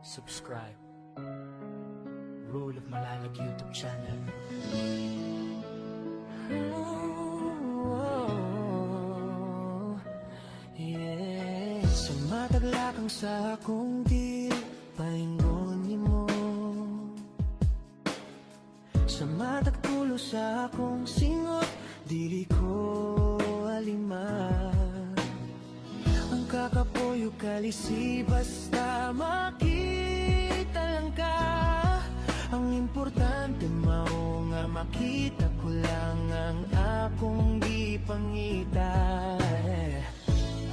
subscribe. Rule of Malalag YouTube channel. Yeah. Sumataglakang sa akong di paingon mo. Sa matagtulo sa akong singot, dili ko aliman. Ang kakapoyo kalisi basta makita lang ka. Ang importante mao nga makita ko lang ang akong gipangita.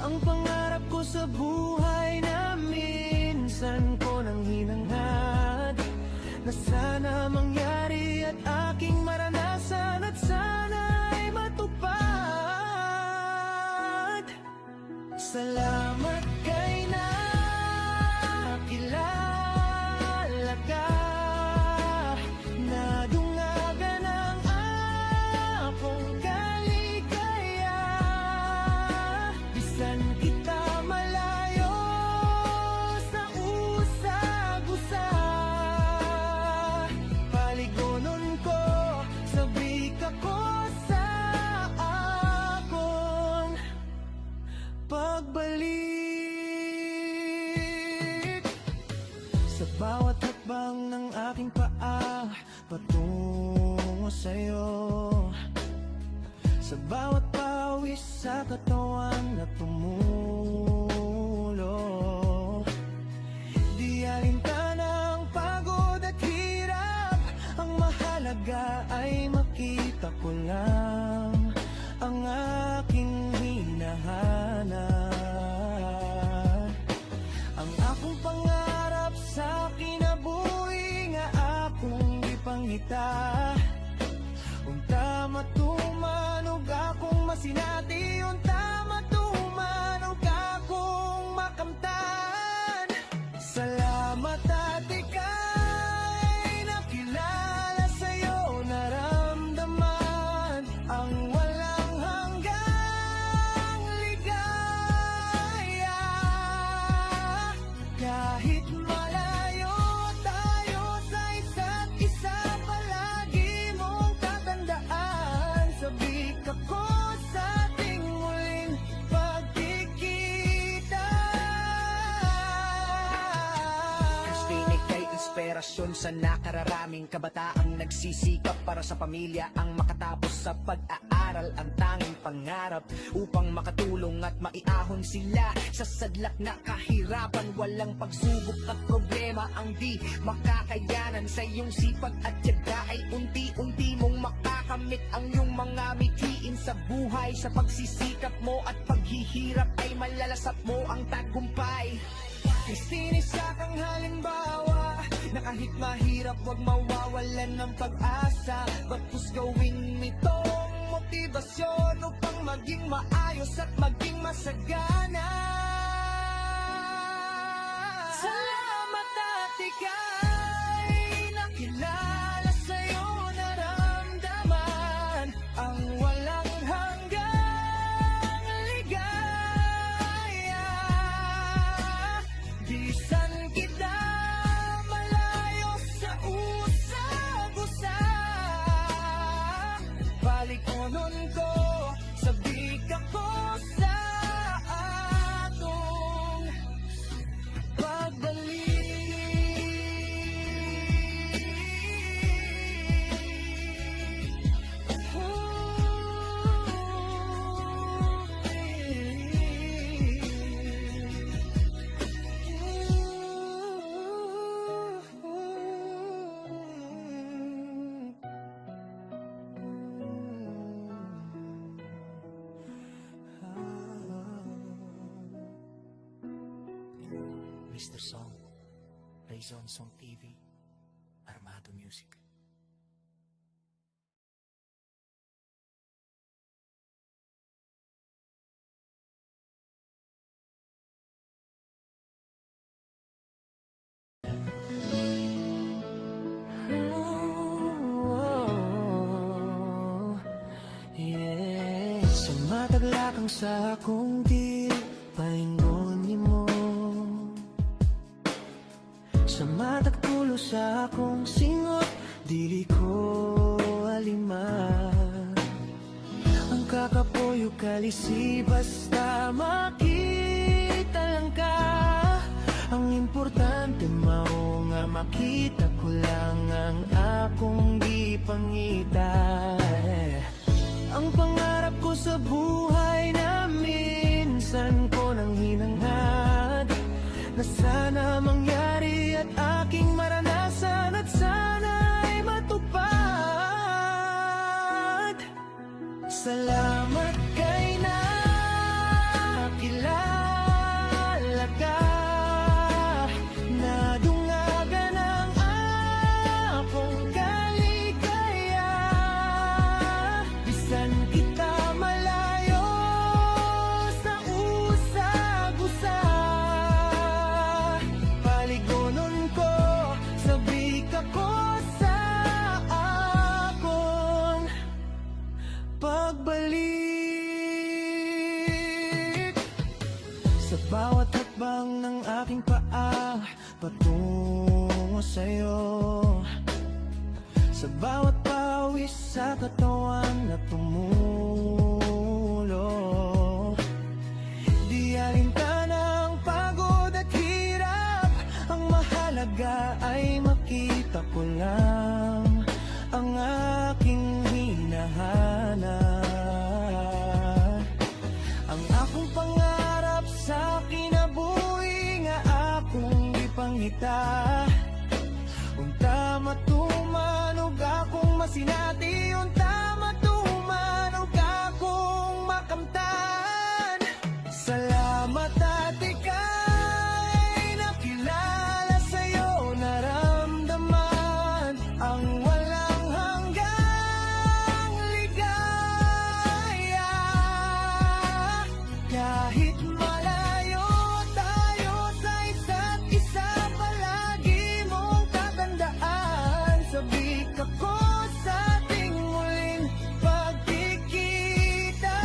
Ang pangarap ko sa buhay na minsan ko nang hinangad, na sana mangyari at aking maranasan at sana'y matupad. Salamat kay nakilala ka, nadungagan ang akong kaligaya. Bisan kita malayo sa usag-usa, paligonon ko, sabik ako sa akong pagbalik. Sa bawat hakbang ng aking paa patungo sa'yo, sa bawat pawis sa katawan na tumulo, di alintana ang pagod at hirap. Ang mahalaga ay makita ko lang ang aking hinahanap. Ang akong pangarap sa kinabuhi nga akong ipangita. Unta matumanog akong masinati, unta matumanog akong makamtan. Salamat at ika'y nakilala, sa'yo naramdaman ang walang hanggang ligaya. Kahit malayo tayo sa isa't isa, palagi mong tatandaan, sabik ako sa ating muling pagkikita. Christine kay inspirasyon sa nakararaming kabataang nagsisikap para sa pamilya ang makatapos sa pag-aaral, ang tanging pangarap upang makatulong at maiahon sila sa sadlak na kahirapan. Walang pagsubok at problema ang di makakayanan. Sa iyong sipag at tiyaga ay unti-unti mong makakamit ang iyong mga mithiin sa buhay. Sa pagsisikap mo at paghihirap ay malalasap mo ang tagumpay. Christine, isa kang halimbawa na kahit mahirap wag mawawalan ng pag-asa. Bagkus gawin nitong motibasyon upang maging maayos at maging masagana. Salamat at ika'y nakilala, sa'yo naramdaman ang walang hanggang ligaya. Bisan kita malayo sa usag-usa, palikonon ko, sabik ako sa atong pagbalik. Mr. Song, Raison Song TV, Armado Music. Yeah. Sumataglakang sa akong di paingon mo. Sa mata't tulo sa akong singot, dili ko alima. Ang kakapoyo kalisi basta makita lang ka. Ang importante mao nga makita ko lang ang akong gipangita. Ang pangarap ko sa buhay na minsan ko nang hinangad, na sana mangyari at aking maranasan at sana'y matupad. Salamat kay nakilala ka, nadungagan ang akong kaligaya. Bisan kita malayo sa usag-usa, paligonon ko, sabik ako sa akong pagbalik. Sa bawat hakbang ng aking paa patungo sa'yo, sa bawat pawis sa katawan na tumulo, di alintana ang pagod at hirap. Ang mahalaga ay makita ko lang ang aking hinahanap. Ang akong pangarap sa kinabuhi nga akong ipangita. Unta matumanog akong masinati, unta matumanog akong makamtan. Salamat at ika'y nakilala, sa'yo naramdaman ang walang hanggang ligaya. Kahit malayo tayo sa isa't isa, palagi mong tatandaan. Sabik ako sa ating muling pagkikita.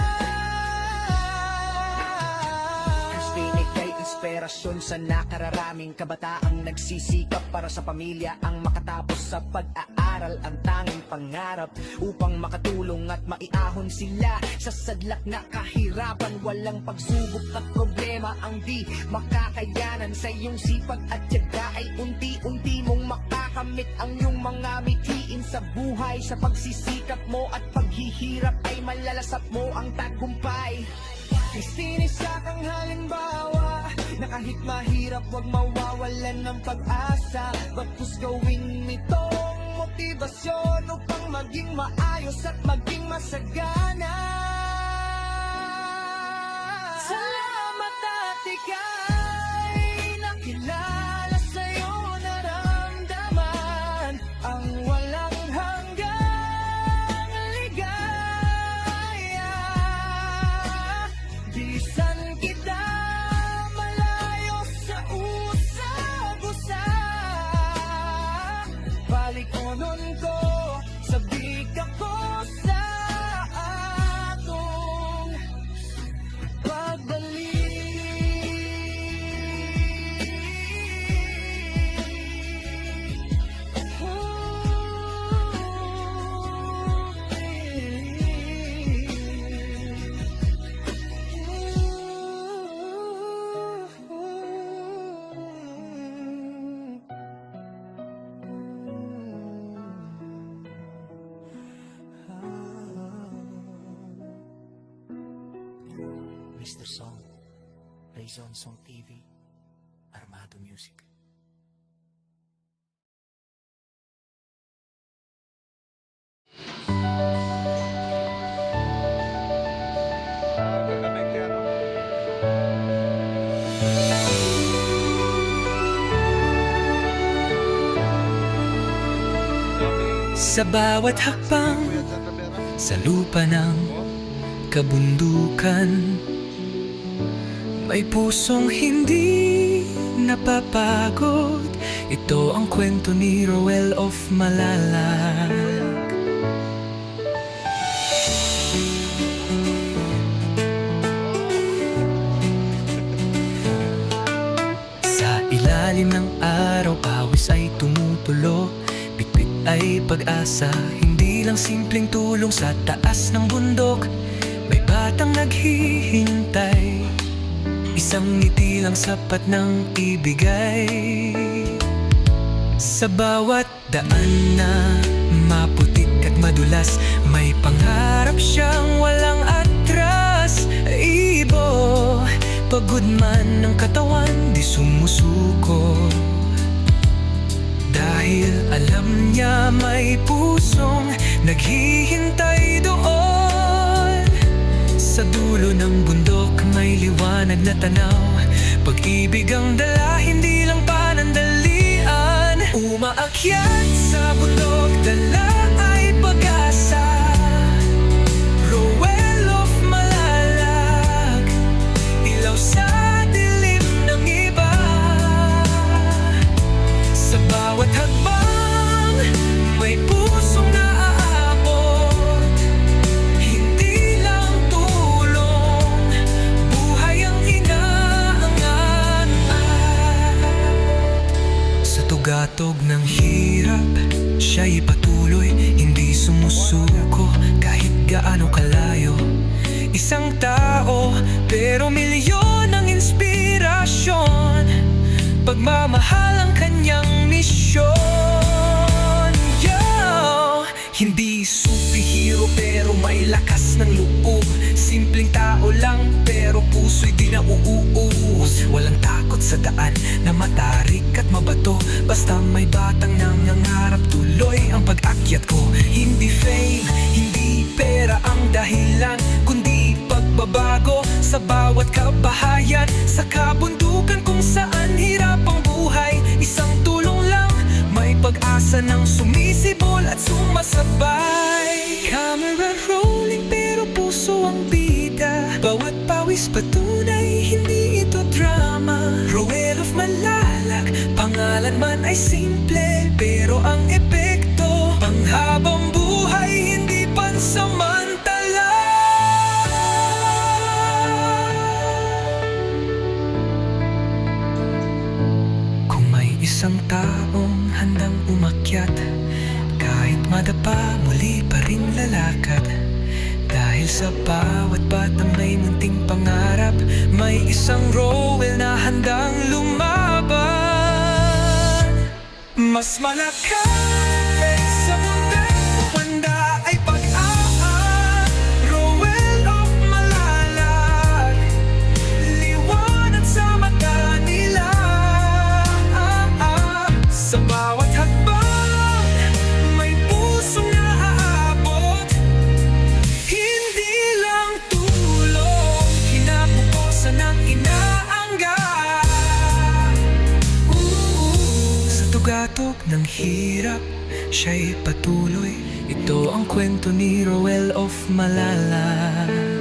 Christine kay inspirasyon sa nakararaming kabataang nagsisikap para sa pamilya ang makatapos sa pag-aaral, ang tanging pangarap upang makatulong at maiahon sila sa sadlak na kahirapan. Walang pagsubok at problema ang di makakayanan. Sa iyong sipag at tiyaga ay unti-unti mong makakamit ang iyong mga mithiin sa buhay. Sa pagsisikap mo at paghihirap ay malalasap mo ang tagumpay. Christine, isa kang halimbawa na kahit mahirap wag mawawalan ng pag-asa. Bagkus gawin nitong motibasyon upang maging maayos at maging masagana. Salamat at ika'y nakilala, sa'yo naramdaman ang walang hanggang ligaya. Bisan kita malayo sa usag-usa, palikonon ko, sabik ako sa atong pagbalik. Mr. Song, Raison Song TV, Armado Music. Sa bawat hakbang sa lupa ng kabundukan, may pusong hindi napapagod. Ito ang kwento ni Roel of Malalag. Sa ilalim ilalim ng araw, pawis ay tumutulo. Bitbit ay pag-asa, hindi lang simpleng tulong sa taas ng bundok. May batang naghihintay, isang ngiti lang sapat ng ibigay. Sa bawat daan na maputik at madulas, may pangarap siyang walang atras. Ibo, pagod man ng katawan, di sumusuko. Dahil alam niya may pusong naghihintay doon. Sa dulo ng bundok may liwanag na tanaw. Pag-ibig ang dala, hindi lang panandalian. Umaakyat sa bundok, dala ay pag-asa. Rowel of Malalag, ilaw sa dilim ng iba. Sa bawat hakbang, may pusong naaabot. Hindi lang tulong, buhay ang inaangat. Sa tugatog ng hirap, siya'y patuloy, hindi sumusuko kahit gaano kalayo. Isang tao, pero milyon ang inspirasyon. Pagmamahal ang kanyang misyon. Yo! Hindi superhero pero may lakas ng loob. Simpleng tao lang pero puso'y di nauuus. Walang takot sa daan na matarik at mabato. Basta may batang nangangarap, tuloy ang pag-akyat ko. Hindi fame, hindi pera ang dahilan, kundi pagbabago sa bawat kabahayan. Sa kabundukan kung saan hirap ang buhay, isang tulong lang, may pag-asa ng sumisibol at sumasabay. Camera rolling pero puso ang bida. Bawat pawis patunay, hindi ito drama. Rowel of Malalag, pangalan man ay simple, pero ang epekto panghabang buhay, hindi pansamantala. Kung may isang taong handang umakyat, kahit madapa, muli pa rin lalakad. Dahil sa bawat batang may munting pangarap, may isang Rowel na handang lumaban. Mas malakas sa mundo, handa ay pag-aak. Rowel of Malalag, liwanag sa mata nila. Sa bawat hakbang, may pusong naaabot. Hindi lang tulong, kinabukasan ng inaangga. Sa tugatog ng hirap, siya'y patuloy. Ito ang kwento ni Rowel of Malalag.